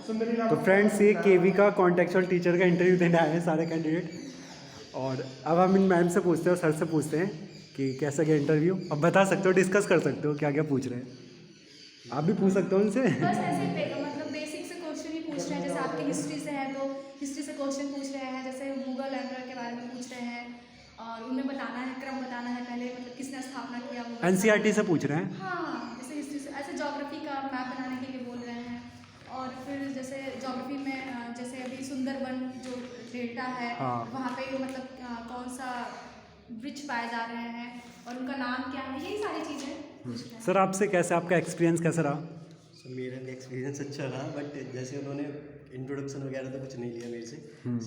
तो फ्रेंड्स ये केवी का कॉन्टेक्चुअल टीचर का इंटरव्यू देने आए हैं सारे कैंडिडेट, और अब हम इन मैम से पूछते हैं और सर से पूछते हैं कि कैसा गया इंटरव्यू। अब बता सकते हो, डिस्कस कर सकते हो क्या क्या पूछ रहे हैं, आप भी पूछ सकते हो उनसे। बस ऐसे मतलब बेसिक से क्वेश्चन ही पूछ रहे हैं, जैसे आपकी हिस्ट्री से है तो हिस्ट्री से क्वेश्चन पूछ रहे हैं, जैसे मुगल एम्पायर के बारे में पूछ रहे हैं और उन्हें बताना है, क्रम बताना है, पहले मतलब किसने स्थापना किया मुगल एनसीईआरटी से साम्राज्य। पूछ रहे हैं। हाँ, जैसे हिस्ट्री से ऐसे ज्योग्राफी का मैप बनाने के लिए बोल रहे हैं। और फिर जैसे ज्योग्राफी में जैसे अभी सुंदरबन जो डेल्टा है हाँ। वहाँ पे मतलब कौन सा वृक्ष पाए जा रहे हैं और उनका नाम क्या है, यही सारी चीज़ें पूछ रहे हैं। सर आपसे कैसे, आपका एक्सपीरियंस कैसा रहा? सो मेरा भी एक्सपीरियंस अच्छा रहा, बट जैसे उन्होंने इंट्रोडक्शन वगैरह तो कुछ नहीं लिया मेरे से,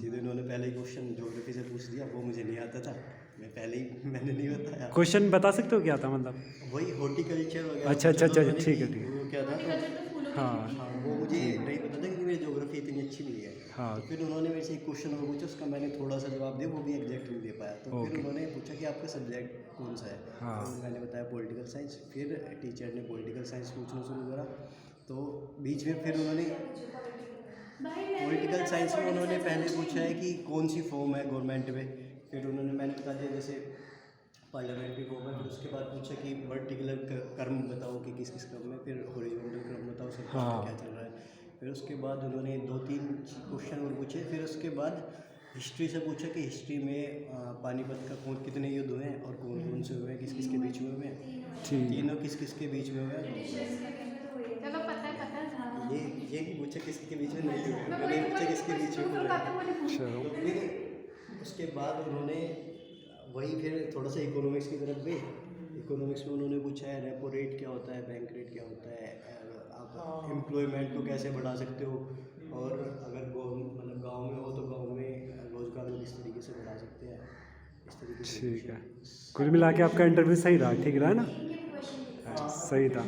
सीधे उन्होंने पहले ही क्वेश्चन ज्योग्राफी से पूछ दिया, वो मुझे नहीं आता था, मैंने नहीं बताया। क्वेश्चन बता सकते हो क्या था मतलब? वही हॉर्टिकल्चर वगैरह अच्छा अच्छा पूछा था अच्छा, उन्होंने ठीक है कि ठीक है। वो क्या था, हॉर्टिकल्चर तो फूलों की हाँ। खेती हाँ वो मुझे नहीं पता था क्योंकि मेरी ज्योग्राफी इतनी अच्छी नहीं है। हाँ। तो फिर उन्होंने मेरे से एक क्वेश्चन और पूछा, उसका मैंने थोड़ा सा जवाब दिया, वो भी एग्जैक्ट नहीं दे पाया। तो फिर ओके। उन्होंने पूछा कि आपका सब्जेक्ट कौन सा है। हाँ। तो मैंने बताया पॉलिटिकल साइंस। फिर टीचर ने पॉलिटिकल साइंस पूछना शुरू करा, तो बीच में फिर उन्होंने पॉलिटिकल साइंस में उन्होंने पहले पूछा है कि कौन सी फॉर्म है गवर्नमेंट में। फिर उन्होंने मैंने बता दिया जैसे पार्लियामेंट्री फॉर्म है। फिर उसके बाद पूछा कि पर्टिकुलर क्रम बताओ कि किस किस क्रम में, फिर हॉरिजॉन्टल क्रम बताओ सरकार हाँ। में क्या चल रहा है। फिर उसके बाद उन्होंने 2-3 क्वेश्चन और पूछे। फिर उसके बाद हिस्ट्री से पूछा कि हिस्ट्री में पानीपत का कितने युद्ध हुए हैं और कौन कौन से हुए हैं, किस किस के बीच में हुए हैं, ठीक। तीनों किस किस के बीच में हुए हैं। चलो पता था। ये नहीं पूछा किसके बीच में नहीं हुए, मैंने ये पूछा किसके बीच में हुए हैं। चलो। तो फिर उसके बाद उन्होंने वही फिर थोड़ा सा इकोनॉमिक्स की तरफ गए। इकोनॉमिक्स में उन्होंने पूछा है रेपो रेट क्या होता है, बैंक रेट क्या होता है, आप एम्प्लॉयमेंट को कैसे बढ़ा सकते हो, और अगर मतलब गांव में हो तो गांव में रोजगार को किस तरीके से बढ़ा सकते हैं, इस तरीके से। ठीक है, कुल मिला के आपका इंटरव्यू सही रहा, ठीक रहा ना? सही था।